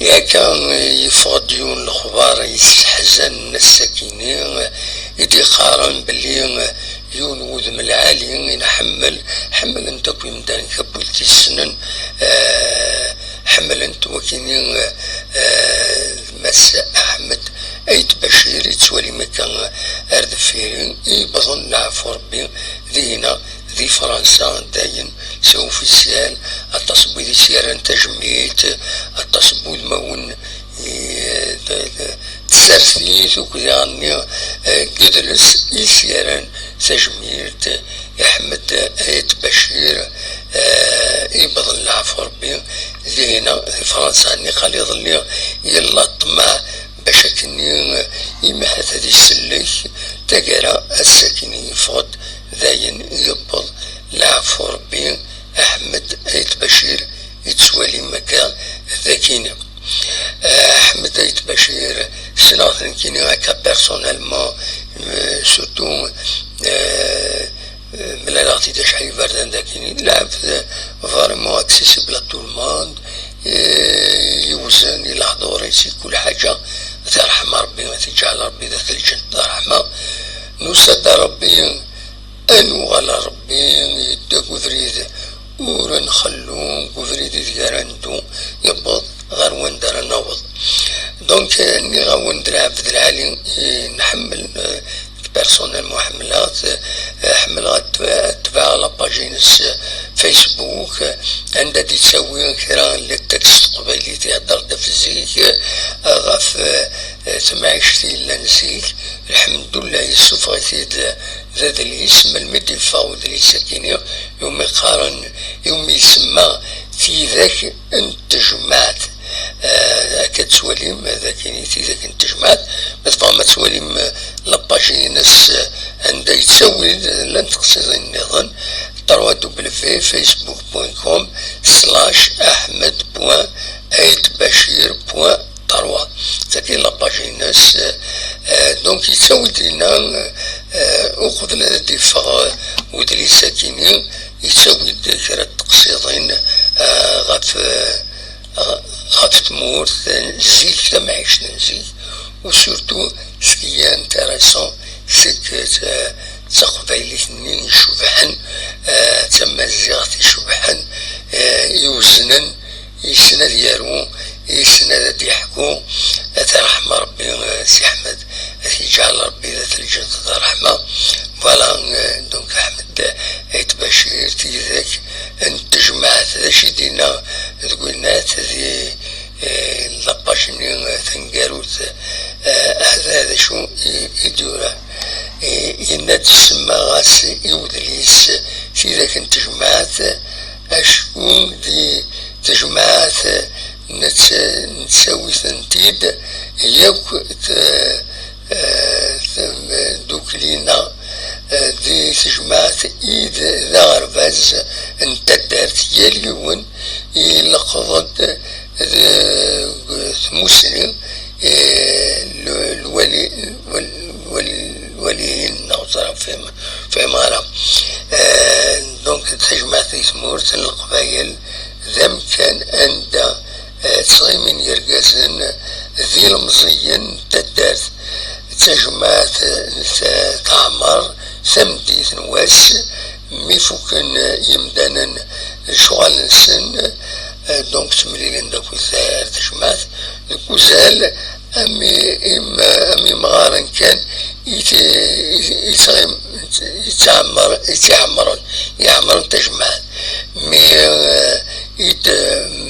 يا كان يفقد يون الخبار يستحزن السكينين يدي قارن باللي يون وذم العالي حمل انت كوي مدان كبولتي السنن حمل انت وكينين مس احمد ايت بشير يتولي مكان ارد فيرين يبظن نعفو ربي ذينا ذي فرنسا داين سوف السيال التصبو ذي سيران تجميت التصبو المون تسرثيث وكذا عني قدرس يسيران تجميت يحمد ايت بشير يبظن العفو ربي ذينا ذي فرنسا اني قال يظل يلا طمع بشكني يمحث هذه السلك تقرا السكني فقد ذاين يبض العفو ربي احمد ايت بشير يتسوالي مكان ذاكينا احمد ايت بشير سناثن كيني هكا بيرسونيلمون سورتو ملا لغتي تشحي بردان ذاكيني لعب فريمون اكسيسيبل ا تو الموند يوزن يلاحظوا ريسي كل حاجة ترحم ربي وتجعل ربي ذات الجنة رحمة نسد ربي أنوغل ربي يدك وذريد ورن خلون وذريد ذكرندو يبض غير وندر نوض دونك اني غوندر عبد العالي نحمل بيرسونيل محملات حملات تبع لاباجينس فيسبوك عندها تسوي كرا للتكست قبيلي تهدر دفزيك غاف تمعيشتي لنزيك الحمد لله يسوف غيثيد ذات الاسم المدفع وذي سكيني يوم يقارن يوم يسمى في ذاك انتجمعت كتسوليم ذاك نيتي ذاك انتجمعت بس ما تسوليم لاباجينس عندها يتسوي لن تقصد النظام www.facebook.com/ahmed.aitbashir.tarwa تاكي لاباجينس دونك يتسوي لنا وخذنا دفاع ودري ساكنين يتسوي ذكرى التقصيدين غاف تمورت نزيك تمعيش نزيك وسورتو سكيا انتريسون سك تقبيلي ثنين شبحن تمازيغت شبحن يوزنن يسند يارو يسند يحكو ترحم ربي سي احمد يجعل ربي ذات الجنة رحمة فوالا دونك احمد ايت بشير تيذاك انتجمعت ذا شدينا تقولنا تذي لاباشني تنقاروت هذا شو يدوره يناد السما غاس يودليس في ذاك انتجمعات اشكون دي تجمعات نتساوي ثنتيد ياك دوك لينا دي تجمعات ايد ذا غرباز انت دارت ياليون يلقضت ثموسنين الولي النوصر في مارا دونك تجمعات ثمورت القبايل ذم كان عند تصغيمين يرقزن ذي المزيين تدارت تجمعات تعمر ثمدي ثنواس ميفوكن يمدانا شغال نسن دونك تمليلين داكو ثار تجمعات الكوزال أمي مغارن كان يعمرون تجمعات مي يد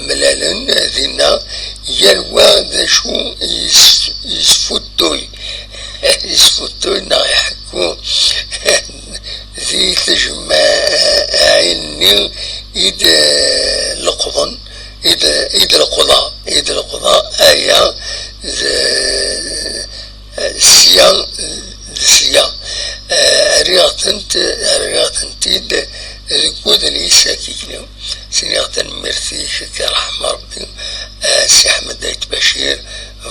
ملالن ذينا يلوى ذا شو يسفوتوي نا يحكو ذي تجمعين يد لقضن يد القضاء آية سيان رياضنتيد الكود اللي يساكيكنيو سنيغتن مرثيش كرحمة ربي سي أحمد ايت بشير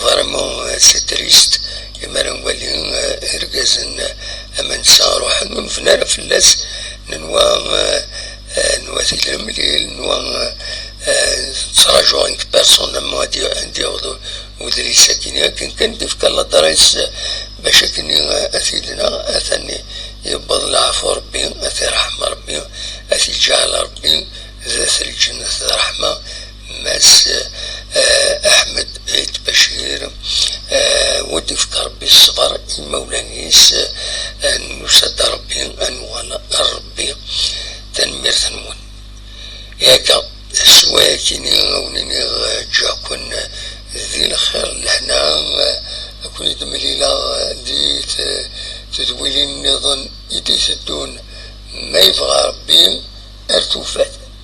فريمون سي تريست يمرن وليون إرقازن أمن ساروح نفنار فلاس نوا ثيل المليل نوا تراجعوا انك بيرسونيلمون عندي ودري ساكنين كان ديفك الله درايس باش كني اثيدنا اثني يبض العفو ربي اثي رحمة ربي اثي جعل ربي ذات الجنة رحمة ماس احمد عيد بشير وديفك ربي الصبر مولانيس ان يسد ربي ان ولا ربي تنمير ثنون ياك سواء كيني ونيني جاكون ذي الخير لهنا أكون يدمليلا دي تدويلي النظام يدي تدون ما يبغى ربي ارتوفات